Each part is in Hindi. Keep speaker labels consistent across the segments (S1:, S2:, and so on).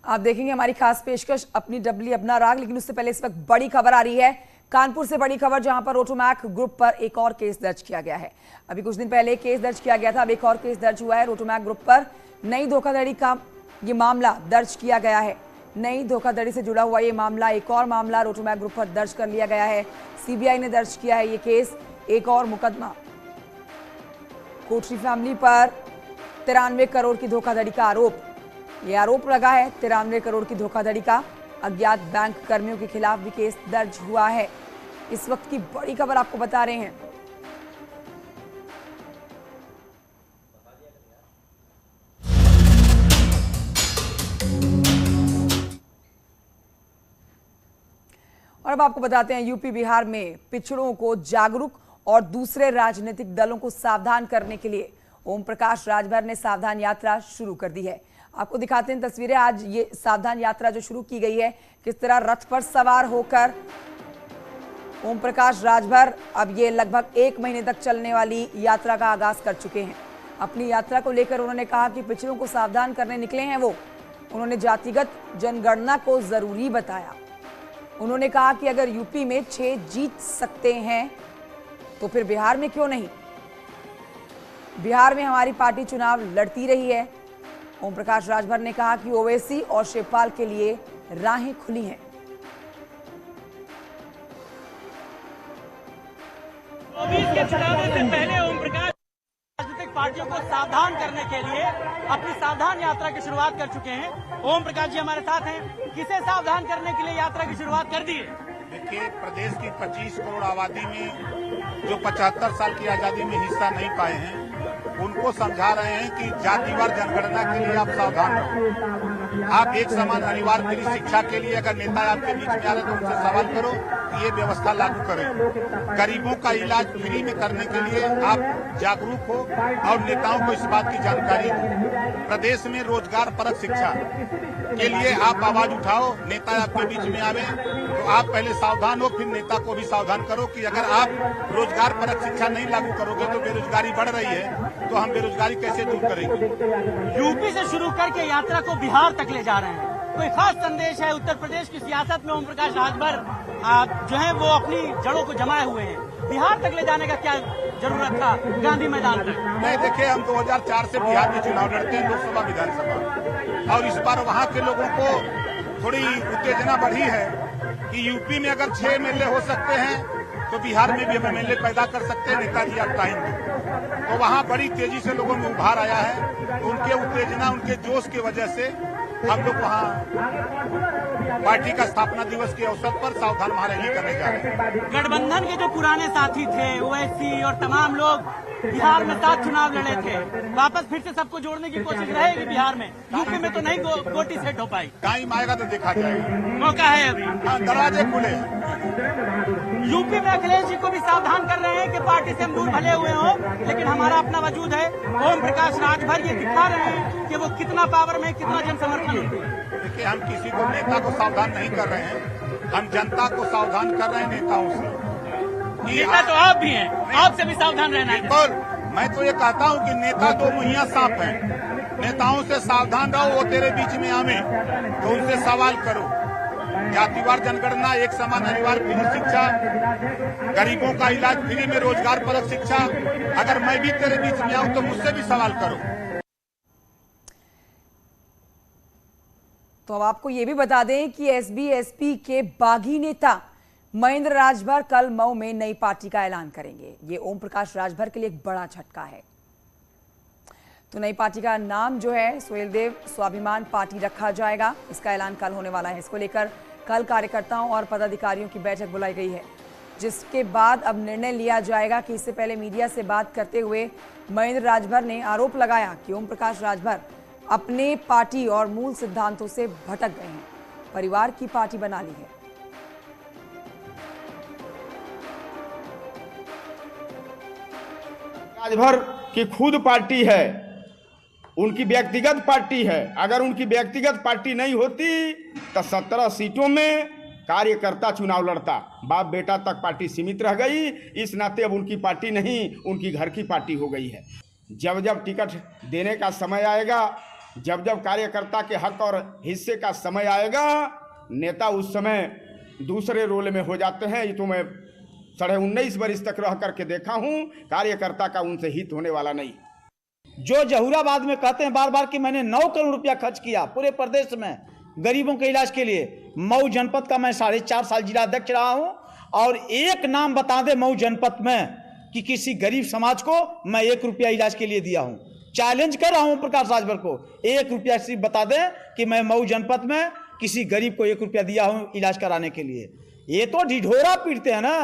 S1: आप देखेंगे हमारी खास पेशकश अपनी डबली अपना राग। लेकिन उससे पहले इस वक्त बड़ी खबर आ रही है कानपुर से, बड़ी खबर जहां पर रोटोमैक ग्रुप पर एक और केस दर्ज किया गया है। अभी कुछ दिन पहले केस दर्ज किया गया था, अब एक और केस दर्ज हुआ है। रोटोमैक ग्रुप पर नई धोखाधड़ी का ये मामला दर्ज किया गया है। नई धोखाधड़ी से जुड़ा हुआ ये मामला, एक और मामला रोटोमैक ग्रुप पर दर्ज कर लिया गया है। सीबीआई ने दर्ज किया है ये केस, एक और मुकदमा। कोठरी फैमिली पर 93 करोड़ की धोखाधड़ी का आरोप, ये आरोप लगा है 93 करोड़ की धोखाधड़ी का। अज्ञात बैंक कर्मियों के खिलाफ भी केस दर्ज हुआ है। इस वक्त की बड़ी खबर आपको बता रहे हैं। और अब आपको बताते हैं यूपी बिहार में पिछड़ों को जागरूक और दूसरे राजनीतिक दलों को सावधान करने के लिए ओम प्रकाश राजभर ने सावधान यात्रा शुरू कर दी है। आपको दिखाते हैं तस्वीरें। आज ये सावधान यात्रा जो शुरू की गई है, किस तरह रथ पर सवार होकर ओम प्रकाश राजभर अब ये लगभग 1 महीने तक चलने वाली यात्रा का आगाज कर चुके हैं। अपनी यात्रा को लेकर उन्होंने कहा कि पिछड़ों को सावधान करने निकले हैं वो। उन्होंने जातिगत जनगणना को जरूरी बताया। उन्होंने कहा कि अगर यूपी में 6 जीत सकते हैं तो फिर बिहार में क्यों नहीं। बिहार में हमारी पार्टी चुनाव लड़ती रही है। ओम प्रकाश राजभर ने कहा कि ओवैसी और शिवपाल के लिए राहें खुली हैं।
S2: के चुनाव से पहले ओम प्रकाश राजनीतिक पार्टियों को सावधान करने के लिए अपनी सावधान यात्रा की शुरुआत कर चुके हैं। ओम प्रकाश जी हमारे साथ हैं। किसे सावधान करने के लिए यात्रा की शुरुआत कर दी है?
S3: देखिए, प्रदेश की 25 करोड़ आबादी में जो 75 साल की आजादी में हिस्सा नहीं पाए हैं, उनको समझा रहे हैं कि जातिवार जनगणना के लिए आप सावधान रहो। आप एक समान अनिवार्य फ्री शिक्षा के लिए अगर नेता आपके बीच में आ रहे तो उनसे सवाल करो कि ये व्यवस्था लागू करें। गरीबों का इलाज फ्री में करने के लिए आप जागरूक हो और नेताओं को इस बात की जानकारी दो। प्रदेश में रोजगार परक शिक्षा के लिए आप आवाज उठाओ। नेता आपके बीच में आवे तो आप पहले सावधान हो, फिर नेता को भी सावधान करो कि अगर आप रोजगार परक शिक्षा नहीं लागू करोगे तो बेरोजगारी बढ़ रही है, तो हम बेरोजगारी कैसे दूर करेंगे।
S2: यूपी से शुरू करके यात्रा को बिहार तक ले जा रहे हैं। कोई खास संदेश है? उत्तर प्रदेश की सियासत में ओम प्रकाश राजभर जो है वो अपनी जड़ों को जमाए हुए हैं। बिहार तक ले जाने का क्या जरूरत था गांधी मैदान तक?
S3: नहीं, देखिए, हम 2004 से बिहार में चुनाव लड़ते हैं, लोकसभा विधानसभा, और इस बार वहाँ के लोगों को थोड़ी उत्तेजना बढ़ी है कि यूपी में अगर 6 एमएलए हो सकते हैं तो बिहार में भी हम एमएलए पैदा कर सकते हैं। नेताजी आप टाइम दो, तो वहाँ बड़ी तेजी से लोगों में उभार आया है। तो उनके उत्तेजना, उनके जोश की वजह से हम लोग वहाँ पार्टी का स्थापना दिवस के अवसर पर सावधान महारैली करने जा रहे हैं।
S2: गठबंधन के जो पुराने साथी थे, ओवैसी और तमाम लोग बिहार में 7 चुनाव लड़े थे, वापस फिर से सबको जोड़ने की कोशिश रहेगी बिहार में। यूपी में तो नहीं गोटी सेट हो पाई।
S3: टाइम आएगा तो देखा जाएगा,
S2: मौका है अभी,
S3: दरवाजे खुले।
S2: यूपी में अखिलेश जी को भी सावधान कर रहे हैं कि पार्टी से हम दूर भले हुए हो, लेकिन हमारा अपना वजूद है। ओम प्रकाश राजभर ये दिखा रहे हैं कि वो कितना पावर में, कितना जन समर्थन है।
S3: देखिए, हम किसी को नेता को सावधान नहीं कर रहे हैं, हम जनता को सावधान कर रहे हैं नेताओं से।
S2: नेता तो आप भी हैं, आपसे भी सावधान रहना है।
S3: और मैं तो ये कहता हूँ कि नेता 2 मुहैया सांप हैं। नेताओं से सावधान रहो, वो तेरे बीच में आवे तो उनसे सवाल करो। जातिवार जनगणना, एक समान अनिवार्य फ्री शिक्षा, गरीबों का इलाज फ्री में, रोजगार परक शिक्षा, अगर मैं भी तेरे बीच में आऊं तो मुझसे भी सवाल करो।
S1: तो अब आपको ये भी बता दें कि एसबी-एसपी के बागी नेता महेंद्र राजभर कल मऊ में नई पार्टी का ऐलान करेंगे। ये ओम प्रकाश राजभर के लिए एक बड़ा झटका है। तो नई पार्टी का नाम जो है सुहेलदेव स्वाभिमान पार्टी रखा जाएगा। इसका ऐलान कल होने वाला है। इसको लेकर कल कार्यकर्ताओं और पदाधिकारियों की बैठक बुलाई गई है, जिसके बाद अब निर्णय लिया जाएगा कि इससे पहले मीडिया से बात करते हुए महेंद्र राजभर ने आरोप लगाया कि ओम प्रकाश राजभर अपने पार्टी और मूल सिद्धांतों से भटक गए हैं, परिवार की पार्टी बना ली है।
S4: राजभर की खुद पार्टी है, उनकी व्यक्तिगत पार्टी है। अगर उनकी व्यक्तिगत पार्टी नहीं होती तो 17 सीटों में कार्यकर्ता चुनाव लड़ता। बाप बेटा तक पार्टी सीमित रह गई। इस नाते अब उनकी पार्टी नहीं, उनकी घर की पार्टी हो गई है। जब जब टिकट देने का समय आएगा जब जब कार्यकर्ता के हक और हिस्से का समय आएगा, नेता उस समय दूसरे रोल में हो जाते हैं। ये तो मैं 19.5 वर्ष तक रह करके देखा हूँ। कार्यकर्ता का उनसे हित होने वाला नहीं।
S5: जो जहूराबाद में कहते हैं बार बार कि मैंने 9 करोड़ रुपया खर्च किया पूरे प्रदेश में गरीबों के इलाज के लिए। मऊ जनपद का मैं 4.5 साल जिला अध्यक्ष रहा हूं, और एक नाम बता दे मऊ जनपद में कि किसी गरीब समाज को मैं 1 रुपया इलाज के लिए दिया हूं। चैलेंज कर रहा हूं प्रकाश राजभर को, 1 रुपया सिर्फ बता दे कि मैं मऊ जनपद में किसी गरीब को 1 रुपया दिया हूं इलाज कराने के लिए। ये तो ढिढोरा पीटते हैं ना।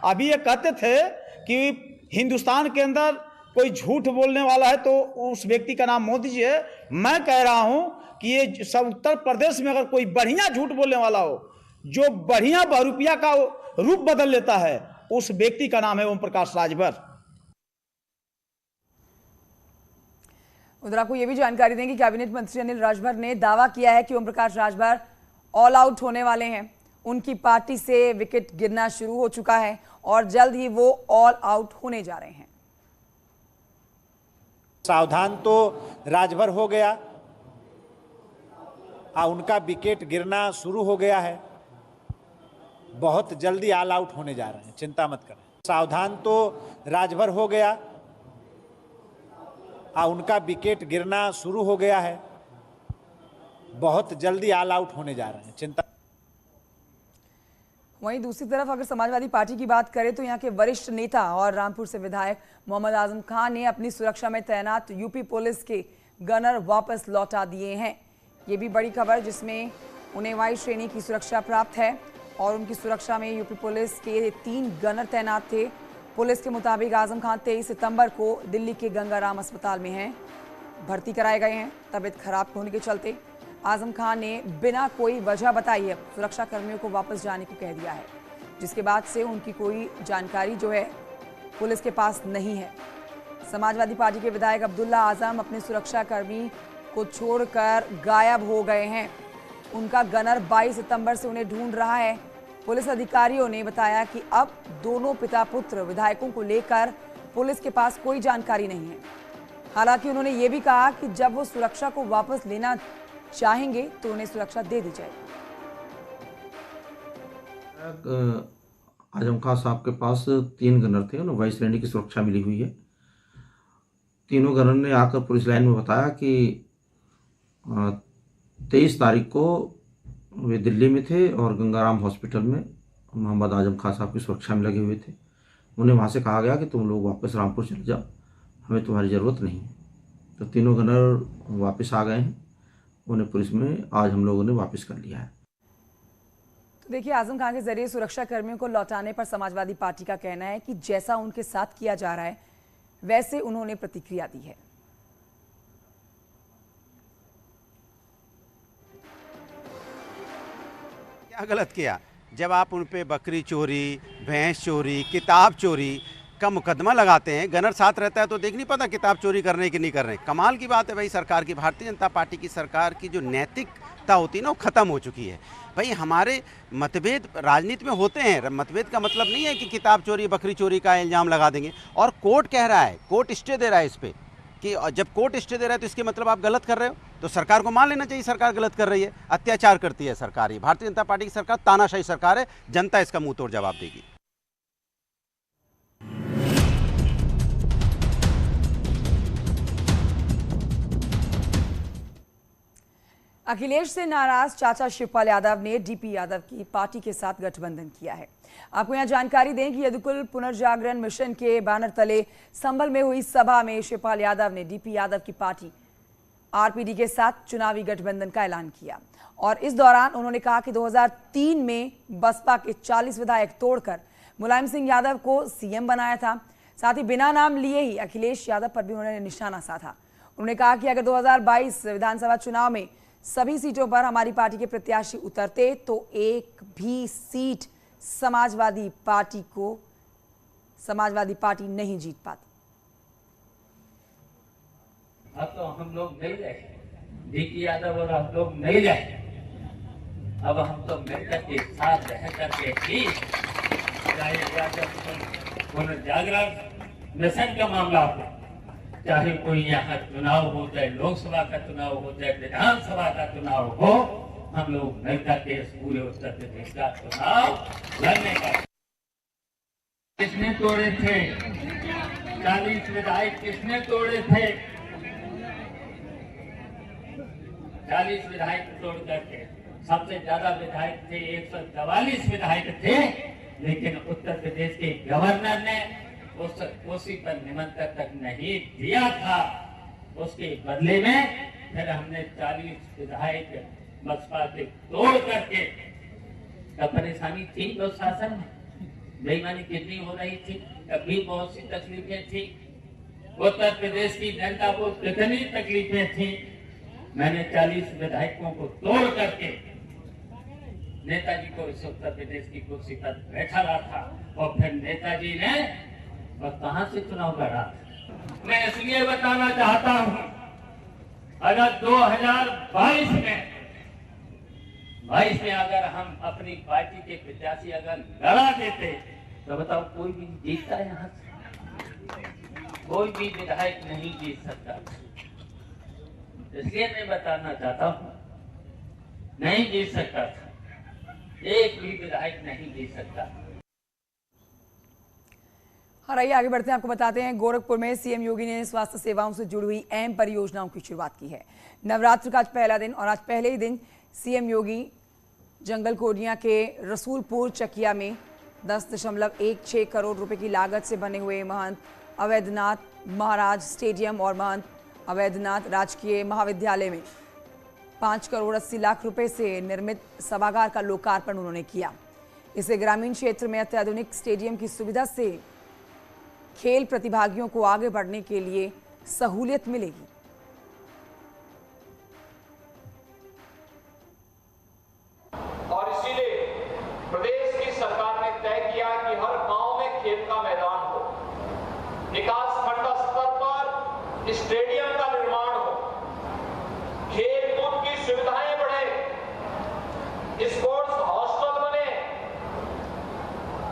S5: अभी ये कहते थे कि हिंदुस्तान के अंदर कोई झूठ बोलने वाला है तो उस व्यक्ति का नाम मोदी जी है। मैं कह रहा हूं कि ये सब उत्तर प्रदेश में अगर कोई बढ़िया झूठ बोलने वाला हो, जो बढ़िया बहुरूपिया का रूप बदल लेता है, उस व्यक्ति का नाम है ओम प्रकाश राजभर।
S1: उधर आपको यह भी जानकारी दें कि कैबिनेट मंत्री अनिल राजभर ने दावा किया है कि ओम प्रकाश राजभर ऑल आउट होने वाले हैं। उनकी पार्टी से विकेट गिरना शुरू हो चुका है और जल्द ही वो ऑल आउट होने जा रहे हैं।
S6: सावधान तो राजभर हो गया, उनका विकेट गिरना शुरू हो गया है। बहुत जल्दी ऑल आउट होने जा रहे हैं, चिंता मत करें। सावधान तो राजभर हो गया, उनका विकेट गिरना शुरू हो गया है। बहुत जल्दी ऑल आउट होने जा रहे हैं, चिंता।
S1: वहीं दूसरी तरफ अगर समाजवादी पार्टी की बात करें तो यहां के वरिष्ठ नेता और रामपुर से विधायक मोहम्मद आजम खान ने अपनी सुरक्षा में तैनात यूपी पुलिस के गनर वापस लौटा दिए हैं। ये भी बड़ी खबर, जिसमें उन्हें वाई श्रेणी की सुरक्षा प्राप्त है और उनकी सुरक्षा में यूपी पुलिस के 3 गनर तैनात थे। पुलिस के मुताबिक आजम खान 23 सितंबर को दिल्ली के गंगाराम अस्पताल में हैं, भर्ती कराए गए हैं। तबीयत खराब होने के चलते आजम खान ने बिना कोई वजह बताई है सुरक्षा कर्मियों को वापस जाने को कह दिया है, जिसके बाद से उनकी कोई जानकारी जो है पुलिस के पास नहीं है। समाजवादी पार्टी के विधायक अब्दुल्ला आजम अपने सुरक्षा कर्मी को छोड़कर गायब हो गए हैं। उनका गनर 22 सितंबर से उन्हें ढूंढ रहा है। पुलिस अधिकारियों ने बताया कि अब दोनों पिता पुत्र विधायकों को लेकर पुलिस के पास कोई जानकारी नहीं है। हालांकि उन्होंने ये भी कहा कि जब वो सुरक्षा को वापस लेना चाहेंगे तो उन्हें सुरक्षा दे दी जाएगी।
S7: आजम खान साहब के पास 3 गनर थे, उन्हें वाई श्रेणी की सुरक्षा मिली हुई है। तीनों गनर ने आकर पुलिस लाइन में बताया कि 23 तारीख को वे दिल्ली में थे और गंगाराम हॉस्पिटल में मोहम्मद आजम खान साहब की सुरक्षा में लगे हुए थे। उन्हें वहाँ से कहा गया कि तुम लोग वापस रामपुर चले जाओ, हमें तुम्हारी ज़रूरत नहीं है। तो तीनों गनर वापस आ गए हैं। उन्हें पुलिस में आज हम लोगों ने वापस कर लिया है।
S1: तो देखिए, आजम खान के जरिए सुरक्षा कर्मियों को लौटाने पर समाजवादी पार्टी का कहना है कि जैसा उनके साथ किया जा रहा है वैसे उन्होंने प्रतिक्रिया दी है।
S8: क्या गलत किया? जब आप उन पे बकरी चोरी, भैंस चोरी, किताब चोरी का मुकदमा लगाते हैं, गनर साथ रहता है तो देख नहीं पता किताब चोरी करने की नहीं कर रहे। कमाल की बात है भाई, सरकार की, भारतीय जनता पार्टी की सरकार की जो नैतिकता होती है ना, वो खत्म हो चुकी है। भाई हमारे मतभेद राजनीति में होते हैं, मतभेद का मतलब नहीं है कि किताब चोरी, बकरी चोरी का इल्जाम लगा देंगे। और कोर्ट कह रहा है, कोर्ट स्टे दे रहा है इस पर कि जब कोर्ट स्टे दे रहा है तो इसके मतलब आप गलत कर रहे हो, तो सरकार को मान लेना चाहिए सरकार गलत कर रही है, अत्याचार करती है सरकार। ये भारतीय जनता पार्टी की सरकार तानाशाही सरकार है, जनता इसका मुंह तोड़ जवाब देगी।
S1: अखिलेश से नाराज चाचा शिवपाल यादव ने डीपी यादव की पार्टी के साथ गठबंधन किया है। आपको यहां जानकारी दें कि यदुकुल पुनर्जागरण मिशन के बैनर तले संभल में हुई सभा में शिवपाल यादव ने डीपी यादव की पार्टी आरपीडी के साथ चुनावी गठबंधन का ऐलान किया और इस दौरान उन्होंने कहा कि 2003 में बसपा के 40 विधायक तोड़कर मुलायम सिंह यादव को सीएम बनाया था। साथ ही बिना नाम लिए ही अखिलेश यादव पर भी उन्होंने निशाना साधा। उन्होंने कहा कि अगर 2022 विधानसभा चुनाव में सभी सीटों पर हमारी पार्टी के प्रत्याशी उतरते तो एक भी सीट समाजवादी पार्टी नहीं जीत पाती।
S9: अब तो हम लोग नहीं रहे, डीपी यादव और हम लोग नहीं रहे। अब हम तो मिलकर के साथ रह करके ही पुनर्जागरण मिशन का मामला हो, चाहे कोई यहाँ चुनाव हो, चाहे लोकसभा का चुनाव हो, चाहे विधानसभा का चुनाव हो, हम लोग मिलकर के इस पूरे उत्तर प्रदेश का चुनाव लड़ने का। किसने तोड़े थे 40 विधायक? किसने तोड़े थे 40 विधायक? तोड़ करके सबसे ज्यादा विधायक थे, 144 विधायक थे, लेकिन उत्तर प्रदेश के गवर्नर ने उसी पर निमंत्रण तक नहीं दिया था। उसके बदले में फिर हमने 40 विधायक बसपा के तोड़ करके। तब परेशानी थी तो शासन में बेईमानी कितनी हो रही थी, कभी बहुत सी तकलीफें थी, उत्तर प्रदेश की जनता को कितनी तकलीफें थी। मैंने 40 विधायकों को तोड़ करके नेताजी को इस उत्तर प्रदेश की कुर्सी पर बैठा रहा था, और फिर नेताजी ने और कहां से चुनाव लड़ा। मैं इसलिए बताना चाहता हूं, अगर 2022 में अगर हम अपनी पार्टी के प्रत्याशी अगर लड़ा देते तो बताओ कोई भी जीतता है? यहाँ से कोई भी विधायक नहीं जीत सकता। इसलिए मैं बताना चाहता हूं, नहीं जीत सकता था, एक भी विधायक नहीं जीत सकता।
S1: हाँ, आइए आगे बढ़ते हैं। आपको बताते हैं, गोरखपुर में सीएम योगी ने स्वास्थ्य सेवाओं से जुड़ी हुई अहम परियोजनाओं की शुरुआत की है। नवरात्र का आज पहला दिन, और आज पहले ही दिन सीएम योगी जंगल कोडिया के रसूलपुर चकिया में 10.16 करोड़ रुपए की लागत से बने हुए महंत अवैधनाथ महाराज स्टेडियम और महंत अवैधनाथ राजकीय महाविद्यालय में 5 करोड़ 80 लाख रुपए से निर्मित सभागार का लोकार्पण उन्होंने किया। इससे ग्रामीण क्षेत्र में अत्याधुनिक स्टेडियम की सुविधा से खेल प्रतिभागियों को आगे बढ़ने के लिए सहूलियत मिलेगी।
S10: और इसीलिए प्रदेश की सरकार ने तय किया कि हर गांव में खेल का मैदान हो, विकास खंड स्तर पर स्टेडियम का निर्माण हो, खेल कूद की सुविधाएं बढ़े, स्पोर्ट्स हॉस्टल बने,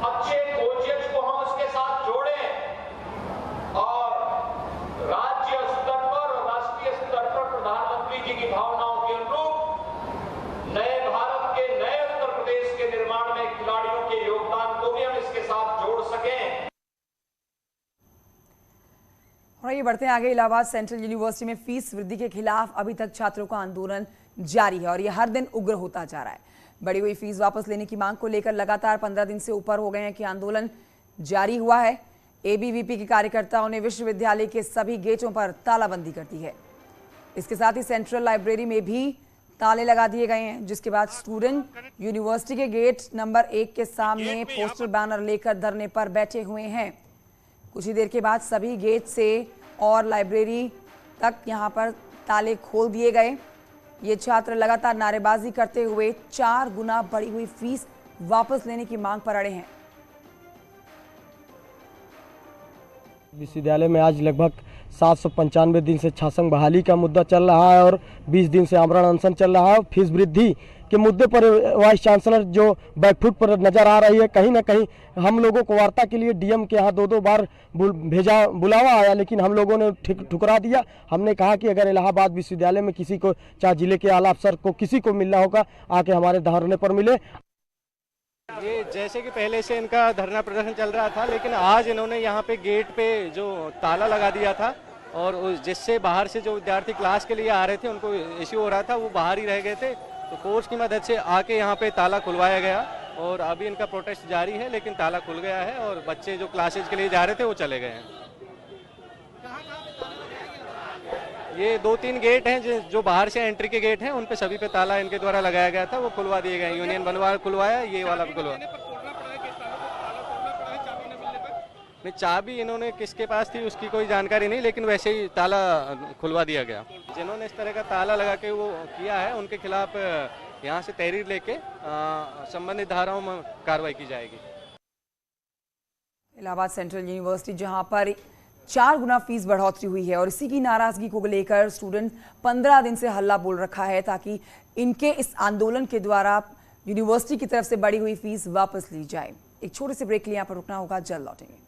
S10: अच्छे कोचेज को हम उसके साथ जोड़ें, और राज्य स्तर पर और राष्ट्रीय स्तर पर प्रधानमंत्री जी की भावनाओं के अनुरूप नए भारत के नए उत्तर प्रदेश के निर्माण में खिलाड़ियों के योगदान को भी हम इसके साथ जोड़ सकें।
S1: और ये बढ़ते हैं आगे। इलाहाबाद सेंट्रल यूनिवर्सिटी में फीस वृद्धि के खिलाफ अभी तक छात्रों का आंदोलन जारी है, और ये हर दिन उग्र होता जा रहा है। बढ़ी हुई फीस वापस लेने की मांग को लेकर लगातार 15 दिन से ऊपर हो गए हैं कि आंदोलन जारी हुआ है। एबीवीपी के कार्यकर्ताओं ने विश्वविद्यालय के सभी गेटों पर तालाबंदी कर दी है। इसके साथ ही सेंट्रल लाइब्रेरी में भी ताले लगा दिए गए हैं, जिसके बाद स्टूडेंट यूनिवर्सिटी के गेट नंबर 1 के सामने पोस्टर बैनर लेकर धरने पर बैठे हुए हैं। कुछ ही देर के बाद सभी गेट से और लाइब्रेरी तक यहां पर ताले खोल दिए गए। ये छात्र लगातार नारेबाजी करते हुए 4 गुना बढ़ी हुई फीस वापस लेने की मांग पर अड़े हैं।
S11: विश्वविद्यालय में आज लगभग 795 दिन से छात्रसंघ बहाली का मुद्दा चल रहा है और 20 दिन से आमरण अनशन चल रहा है। फीस वृद्धि के मुद्दे पर वाइस चांसलर जो बैकफुट पर नजर आ रही है। कहीं ना कहीं हम लोगों को वार्ता के लिए डीएम के यहाँ 2-2 बार बुलावा आया, लेकिन हम लोगों ने ठुकरा दिया। हमने कहा कि अगर इलाहाबाद विश्वविद्यालय में किसी को, चाहे जिले के आला अफसर को, किसी को मिलना होगा, आके हमारे धरने पर मिले।
S12: ये जैसे कि पहले से इनका धरना प्रदर्शन चल रहा था, लेकिन आज इन्होंने यहाँ पे गेट पे जो ताला लगा दिया था, और जिससे बाहर से जो विद्यार्थी क्लास के लिए आ रहे थे उनको इश्यू हो रहा था, वो बाहर ही रह गए थे। तो फोर्स की मदद से आके यहाँ पे ताला खुलवाया गया, और अभी इनका प्रोटेस्ट जारी है, लेकिन ताला खुल गया है और बच्चे जो क्लासेज के लिए जा रहे थे वो चले गए हैं। ये 2-3 गेट हैं जो बाहर से एंट्री के गेट हैं, उन पे सभी पे ताला इनके द्वारा लगाया गया था, वो खुलवा दिए गए। यूनियन बनवा खुलवाया, ये वाला भी खुलवाया। नहीं, चाबी इन्होंने किसके पास थी उसकी कोई जानकारी नहीं, लेकिन वैसे ही ताला खुलवा दिया गया। जिन्होंने इस तरह का ताला लगा के वो किया है, उनके खिलाफ यहाँ से तहरीर लेके संबंधित धाराओं में कार्रवाई की जाएगी।
S1: इलाहाबाद सेंट्रल यूनिवर्सिटी जहां पर 4 गुना फीस बढ़ोतरी हुई है, और इसी की नाराजगी को लेकर स्टूडेंट 15 दिन से हल्ला बोल रखा है, ताकि इनके इस आंदोलन के द्वारा यूनिवर्सिटी की तरफ से बढ़ी हुई फीस वापस ली जाए। एक छोटे से ब्रेक के लिए यहाँ पर रुकना होगा, जल्द लौटेंगे।